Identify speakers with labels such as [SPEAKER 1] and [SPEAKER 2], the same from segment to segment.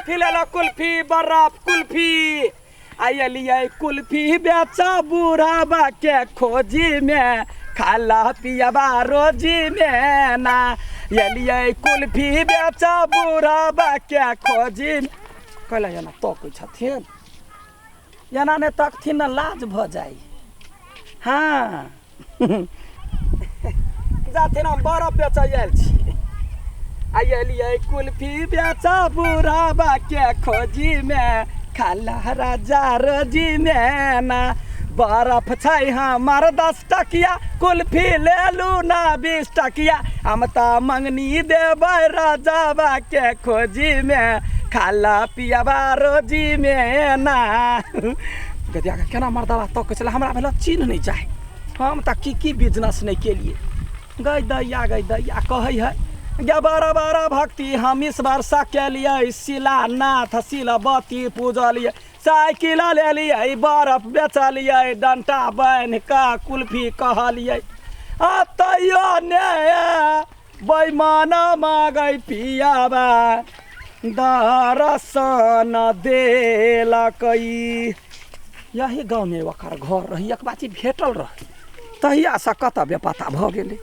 [SPEAKER 1] कुल्फी ले लो कुल्फी बर्फ कुल्फी आइलिए कुल्फी बेचा बूढ़ा के खोजी में खाला पियाबा रोजी में ना एलिए कुल्फी बेचा बूढ़ा के खोजी में कहला एना तकै छथिन एना ने तकथिन न लाज भ जाई हाँ जाथिन हम बर्फ बेच आयल छी आइलिए कुल्फी बेचा बूढ़ा के खोजी में खाला राजा रोजी में ना बर्फ छै हमार 10 टकिया कुल्फी ले लू ना 20 टकिया हम त मंगनी देबै राजाबा के खोजी में खाला पियाबा रोजी में ना गदिया के केना मर्दाबा तक चला हमरा भेल चिन्ह नहीं जाए हम त की बिजनेस नहीं केलिए गई दैया कहै है गे बड़ा बड़ा भक्ति हम इस वर्षा के लिए शिलानाथ शिलबती पूजलिए साइकिल ले लिए बर्फ बेचलिए डंटा बांध का कुल्फी कहलिए तैयो ने बेईमान मांगै पियाबा दर्शन देलकै यही गाँव में ओकर घर रही एक बाची भेटल रही तहिया से कतऽ बेपता भ गेलै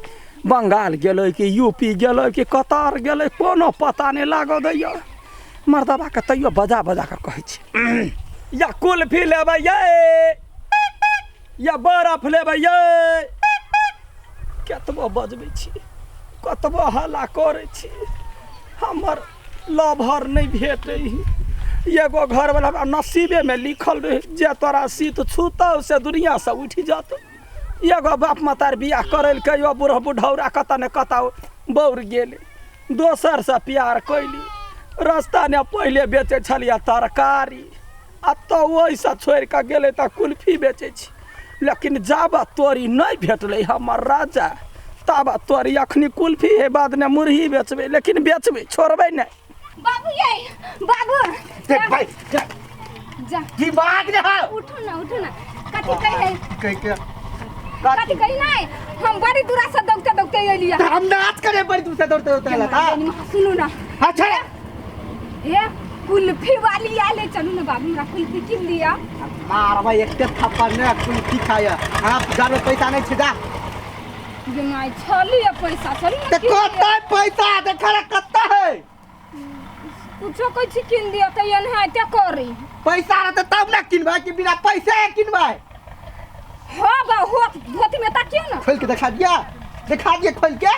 [SPEAKER 1] बंगाल गेलै कि यूपी गेलै कि कतार गेलै कोनो पता नहीं लागो दैया मर्दबा के तैयो बजा के कहै छी या कुल्फी लेबै या बर्फ लेबै कतबो बजबै छी कतबो हल्ला करै छी हमर लभर नहीं भेटै एगो घर वाला नसीबे में लिखल रहे जे तोरा सीत छूतौ से दुनिया से उठि जातौ एगो बाप मातार बियाह करल कहियो बूढ़ बुढ़ौरा कत ने कत बौर गेले दोसर से प्यार कैली रास्ता ने पहले बेचे छलिया तरकारी आ तो वैसा छोड़ के गेले त कुल्फी बेचे छी लेकिन जाबा तोरी नहीं भेटले हमर राजा ताबा तोरी अखनी कुल्फी है बाद में मुरही बेचबे लेकिन बेचबे छोड़बे नहीं
[SPEAKER 2] बाबू ये बाबू
[SPEAKER 1] देख भाई
[SPEAKER 2] जा
[SPEAKER 1] की बात रे
[SPEAKER 2] उठो ना कथि कहे
[SPEAKER 1] कह के
[SPEAKER 2] कथि कही नहीं हम बड़ी दूर से दौड़ते एलिया
[SPEAKER 1] हम नाच करे बड़ी दूर से दौड़ते आला था
[SPEAKER 2] सुनो ना
[SPEAKER 1] अच्छा
[SPEAKER 2] ये कुल्फी वाली आले चलो ना बाबू हमरा कुल्फी किन दिया
[SPEAKER 1] मार भाई एक थप्पड़ ने कुल्फी खाया आप जान पैसा नहीं छिदा
[SPEAKER 2] जे माय छली पैसा चली ना
[SPEAKER 1] ते कत्ता पैसा देखा कत्ता है
[SPEAKER 2] कुछो कोई छी किन दिया त यन है ते करी
[SPEAKER 1] पैसा रहते तब ना किनबा कि बिना पैसे किनबा
[SPEAKER 2] हां बा हो धोती में ताकियो ना
[SPEAKER 1] खोल के दिखा दिया खोल के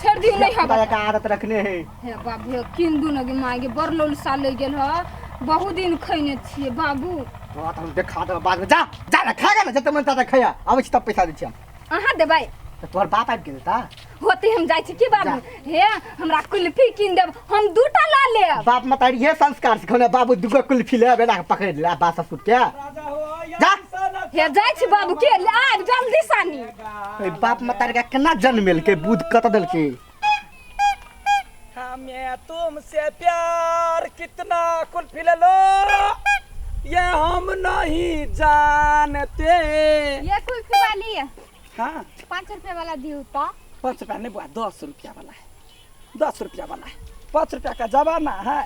[SPEAKER 2] छोड़ दियो नहीं हबा
[SPEAKER 1] का आदत रखने है
[SPEAKER 2] हे बाबू किन दू न गे माय गे बरलोल साल ले गेल ह बहुत दिन खैने छिए बाबू
[SPEAKER 1] तो हम देखा दे बाद में जा ना खाएगा ना जब मन ता खाया आबै छी तब पैसा दै छी
[SPEAKER 2] अहाँ देबै
[SPEAKER 1] तो तोर बाप आबि गेल ता
[SPEAKER 2] होते हम जाय छी की बाबू हे हमरा कुल्फी किन देब हम दूटा ला लेब
[SPEAKER 1] बाप मतारी ये संस्कार सिखौने बाबू दुगो कुल्फी ले बेटा पकड़ ले बासा सुट के जा
[SPEAKER 2] हे जाय छी बाबू के आब जल्दी सानी
[SPEAKER 1] ए बाप मतारी का केना जन्मेल के बुध कत देल के हमें तुमसे प्यार कितना कुल्फी ले लो ये हम नहीं जानते
[SPEAKER 2] ये कुल्फी वाली है
[SPEAKER 1] हाँ
[SPEAKER 2] 5 रुपए वाला दियो तो
[SPEAKER 1] 5 रुपया नहीं बुआ 10 रुपया वाला है 10 रुपया वाला है 5 रुपया का जमाना है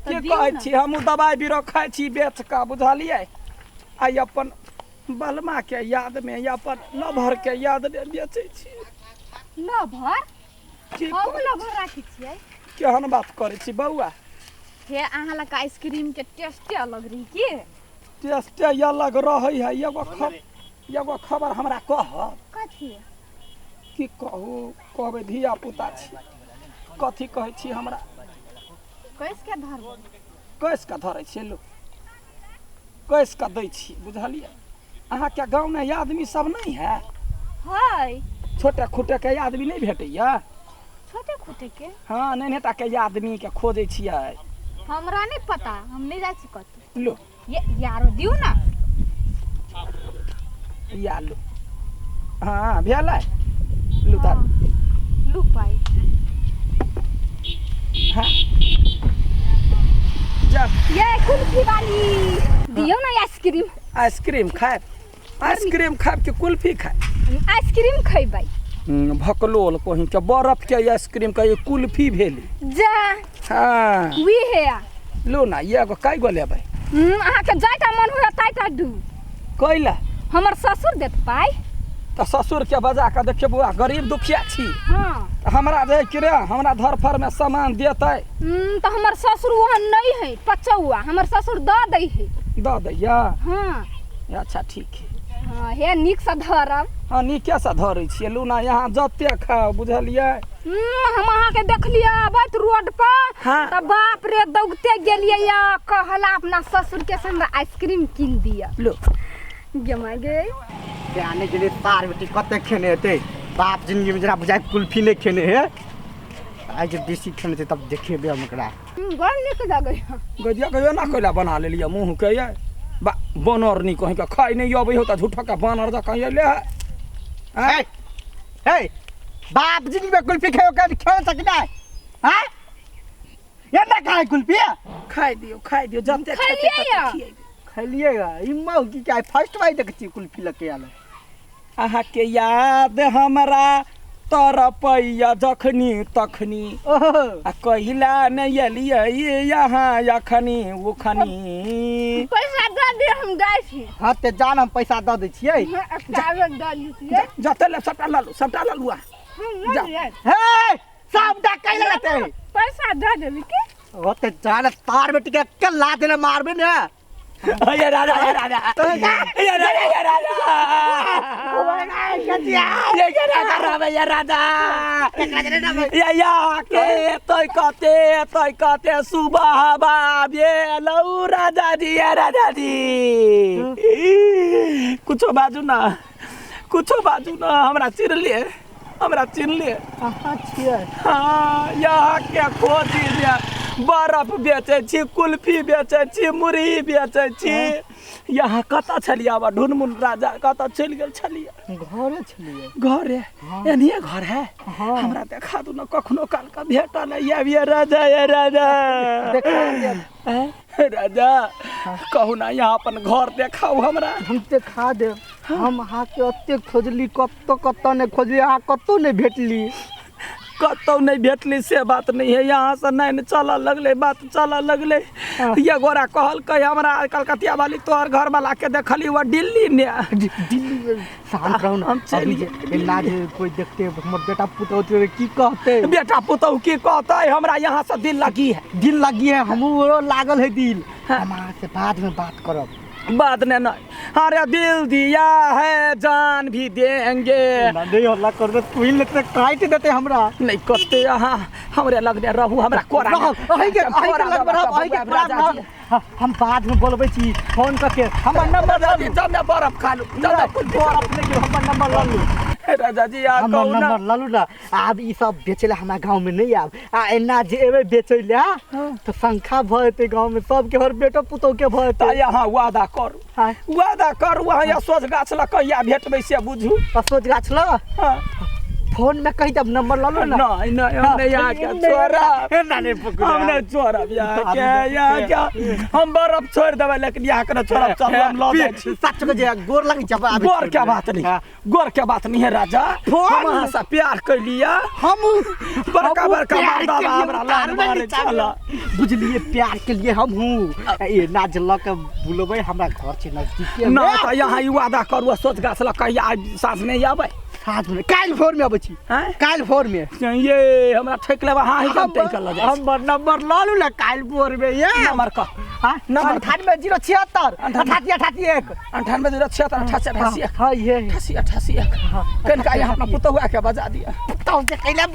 [SPEAKER 1] के कहै छी हम दवाई बीरो खाइ छी बेच का बुझलिए आई अपन बलमा के याद में या अपन लभर के याद में बेचै छी
[SPEAKER 2] लभर
[SPEAKER 1] की
[SPEAKER 2] हम लभर राखै छियै
[SPEAKER 1] केहन बात करै छी बौआ
[SPEAKER 2] हे अहाँ लग आइसक्रीम के टेस्ट अलग रही के
[SPEAKER 1] टेस्ट अलग रहै है एगो खबर हमरा कह
[SPEAKER 2] कथि
[SPEAKER 1] की कहू कहबै धिया पुता छी कथी कहै छी हमरा
[SPEAKER 2] कैस के धरबो
[SPEAKER 1] कैस के धरै छी लो कैस के दै छी बुझलिए अहाँ के गांव में आदमी सब नहीं है
[SPEAKER 2] हाय
[SPEAKER 1] छोटे खुटे के आदमी नहीं भेटैया
[SPEAKER 2] छोटे खुटे के
[SPEAKER 1] हाँ नहीं ता के आदमी के खोजै छियै
[SPEAKER 2] हमरा नहीं पता हम नहीं जाय छी कत
[SPEAKER 1] लो
[SPEAKER 2] ये यारो दियो ना
[SPEAKER 1] या लो हाँ भेलै लो तार
[SPEAKER 2] लू पाई
[SPEAKER 1] हाँ जा
[SPEAKER 2] ये कुल्फी वाली दियो ना
[SPEAKER 1] आइसक्रीम खाए के कुल्फी खाए
[SPEAKER 2] आइसक्रीम खैबै
[SPEAKER 1] भकलोल कहीं के बर्फ के आइसक्रीम का ये कुल्फी भेली
[SPEAKER 2] जा
[SPEAKER 1] हाँ
[SPEAKER 2] वी है
[SPEAKER 1] लो ना ये एगो कै गो लेबै
[SPEAKER 2] अहाँके जाइटा मन हुए ताइटा दू
[SPEAKER 1] कैला
[SPEAKER 2] हमर ससुर देत पाइ
[SPEAKER 1] तो ससुर के बजा के देखिए बुआ गरीब दुखिया छी
[SPEAKER 2] हाँ
[SPEAKER 1] हमरा जे कि रे हमरा धरफर में सामान देतै
[SPEAKER 2] तो हमर ससुर वहाँ नहीं है पचौआ हमर ससुर दऽ दै है
[SPEAKER 1] दऽ दैया
[SPEAKER 2] हाँ
[SPEAKER 1] अच्छा ठीक है
[SPEAKER 2] हाँ हे नीक से धरब
[SPEAKER 1] हाँ नीके से धरै छियै लूना यहाँ जते खाओ बुझलियै
[SPEAKER 2] हम अहाँके देखलियै आबैत रोड पर
[SPEAKER 1] हाँ।
[SPEAKER 2] तऽ बाप रे दौगते गेलियै या कहला अपना ससुर के से हमरा आइसक्रीम कीन दिया
[SPEAKER 1] लो
[SPEAKER 2] जमा गे
[SPEAKER 3] आने के लिए तार बेटी कते खेने हेते बाप जिंदगी में जरा बुझाए कुल्फी नहीं खेने है आज जब देसी खेने थे तब देखे बे हमकरा
[SPEAKER 2] बड़ नीक लागै
[SPEAKER 1] गजिया गयो ना कोइला बना लेलियै मुंह के ये बनर नहीं कहीं का खाई नहीं अबै हो त झूठा का बनर द कहीं ले
[SPEAKER 3] हे हे बाप जिंदगी में कुल्फी खाओ कर खेल सकता है हां ये ना खाए कुल्फी
[SPEAKER 1] खाई दियो जते
[SPEAKER 2] खाइए
[SPEAKER 3] खाइलिएगा इम्मा की क्या फर्स्ट बार देखती कुल्फी लके आले
[SPEAKER 1] अहाँ के याद हमरा तरपैया जखनी तखनी आ कहिला नहीं एलियै यहाँ यखनी उखनी
[SPEAKER 2] पैसा दऽ दे हम जाइ छी
[SPEAKER 3] हां ते जान हम पैसा द दै छियै
[SPEAKER 2] कागज दऽ दियै
[SPEAKER 1] जते ले सबटा ललुआ जा।
[SPEAKER 3] हे सब दा कैले रहते
[SPEAKER 2] पैसा दऽ देबी की
[SPEAKER 3] होते जान तार बेटी के कल्ला देले मारबे ने
[SPEAKER 1] ये राजा ये राजा ये क्या कर रहा है ये राजा ये या के तोय कहते सुबह बाबे लौ राजा जी ये राजा जी कुछो बाजू ना हमरा चिर ले
[SPEAKER 3] कहां छियै
[SPEAKER 1] हाँ यहाँ के खोजी दे बर्फ बेचे छी कुल्फी बेचे छी मुरही बेचे छी यहाँ कतऽ छलियै आबा ढुनमुन राजा कतऽ चलि गेल छलियै
[SPEAKER 3] घरे छलियै
[SPEAKER 1] घरे एनिए घर है
[SPEAKER 3] हाँ।
[SPEAKER 1] हमरा देखा दू न कखनो काल का भेटल ये राजा राजा कहू ना यहाँ अपन घर देखाऊ हमरा
[SPEAKER 3] हम देखा देब हम अहाँ के ओते खोजली कत्तो ने खोजली अहाँ कत्तो ने भेटली
[SPEAKER 1] कतौ नहीं भेटली से बात नहीं है यहाँ से नहीं चल लगले बात चल लगले ये गोरा कहल कही हमरा कलकतिया वाली तोहर घर वाला के देखली वो दिल्ली ने
[SPEAKER 3] दिल्ली में शांत रहू ना
[SPEAKER 1] हम चली
[SPEAKER 3] ना जे कोई देखते हमर बेटा पुतौ तो की कहते
[SPEAKER 1] बेटा पुतौ की कहते हमरा यहाँ से दिल लगी है
[SPEAKER 3] हमरो लागल है दिल हम अहाँ से बाद में बात करब
[SPEAKER 1] बात नहीं अरे दिल दिया है जान भी देंगे
[SPEAKER 3] नहीं हल्ला कर दे तू ही लेते काट देते हमरा
[SPEAKER 1] नहीं करते यहाँ हमरे लगने रहू हमरा कोरा
[SPEAKER 3] हम बाद में बोलबे छी फोन करके हमर नंबर
[SPEAKER 1] जब बर्फ खा लू
[SPEAKER 3] हमर नंबर ल लू
[SPEAKER 1] राजा जी आ
[SPEAKER 3] हमर नंबर ल लू ना आब ई सब बेचेला हमरा गांव में नहीं आब आ एना जे एबे बेचैला तो संख्या भरते गांव में सब के हर बेटो पुतौ के भरते
[SPEAKER 1] यहाँ वादा करू यहाँ सोच गाछ ल कहिया भेटबै से बुझू
[SPEAKER 3] सोच गाछ ल फोन में कही तब नंबर ल लो ना
[SPEAKER 1] नहीं हम नहीं आके छोरा
[SPEAKER 3] नाने पकड़
[SPEAKER 1] हमने छोरा यहाँ क्या हम बर्फ छोड़ देवे लेकिन यहाँ के छोरा चल हम ल जाय छी
[SPEAKER 3] सच के जे गोर लगी जब
[SPEAKER 1] गोर के बात नहीं है राजा हम अहाँ से प्यार कर लिया
[SPEAKER 3] हम
[SPEAKER 1] बड़का मर्दाबा हमरा लान मारे चला
[SPEAKER 3] बुझलिए प्यार के लिए हम हूं ए ना जल्ला के बुलबै हमरा घर छै नजदीक
[SPEAKER 1] ना त यहाँ ई वादा करू सोच गाछ ल कहिया सास नहीं आबै
[SPEAKER 3] साथ में काल भोर में आबै छी काल भोर में
[SPEAKER 1] ये हमरा ठेक लेबा हां ही हम टेक ल जाय
[SPEAKER 3] हम नंबर ल लू ना काल भोर में ये
[SPEAKER 1] नंबर का
[SPEAKER 3] हां नंबर 9876 8881
[SPEAKER 1] 9876
[SPEAKER 3] हां ये
[SPEAKER 1] 8881 कनका यहाँ अपना पुतहुआ के बजा दिया
[SPEAKER 3] तो के कैला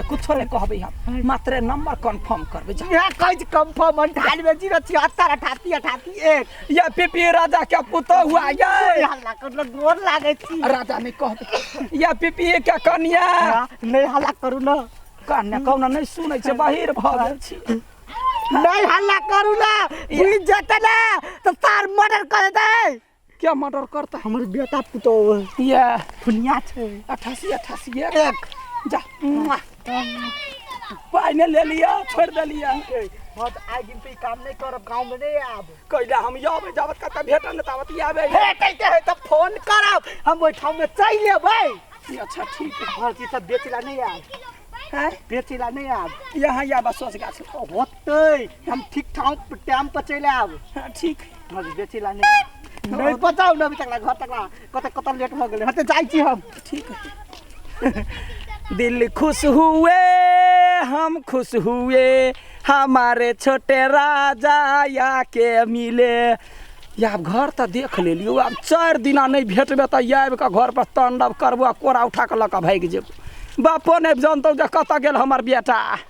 [SPEAKER 1] कुछो ने कहबै हम मात्र नंबर कंफर्म करबै
[SPEAKER 3] या कहि कंफर्म 9876 8881
[SPEAKER 1] या पीपी राजा के पुतहुआ ये
[SPEAKER 3] हल्ला कर गोर लागे छी
[SPEAKER 1] राजा ने कहबै या पीपी के कन्या
[SPEAKER 3] नहीं हल्ला करू ना
[SPEAKER 1] कन्या कौना नहीं सुनै छै बाहिर भ गेल छी
[SPEAKER 3] नहीं हल्ला करू ना बुझ जते ना तो तार मर्डर कर दे
[SPEAKER 1] क्या मर्डर करता
[SPEAKER 3] हमर बेटा पुतो
[SPEAKER 1] ये
[SPEAKER 3] दुनिया छै
[SPEAKER 1] 88 एक जा पाई ने ले लिया छोड़ दे लिया
[SPEAKER 3] मत आइ दिन पे काम नहीं करब गांव में नहीं आब
[SPEAKER 1] कैला हम आबे जावत कत भेटल तावत आबे
[SPEAKER 3] भेटैते है तो फोन करब हम ओइ ठाम में चल लेबै
[SPEAKER 1] अच्छा ठीक है
[SPEAKER 3] हर चीज सब बेचला नहीं आब
[SPEAKER 1] हैं
[SPEAKER 3] बेचेला नहीं आब
[SPEAKER 1] यहाँ या बस सोच गाछ
[SPEAKER 3] होतै हम ठीक ठाक टाइम पर चलि आब
[SPEAKER 1] हाँ, ठीक
[SPEAKER 3] हम बेचेला नहीं बताओ ना अभी तक घर तक कत लेट हो गेलै हते जाइ छी हम
[SPEAKER 1] ठीक है दिल खुश हुए हम खुश हुए हमारे छोटे राजा या के मिले या आब घर तऽ देख लेलियो आब 4 दिना नहीं भेटबे तऽ आबि कऽ घर पर तांडव करबो कोरा उठा कऽ लऽ कऽ भागि जेबो बापो नहीं जानतौ जे कतऽ गेल हमर बेटा।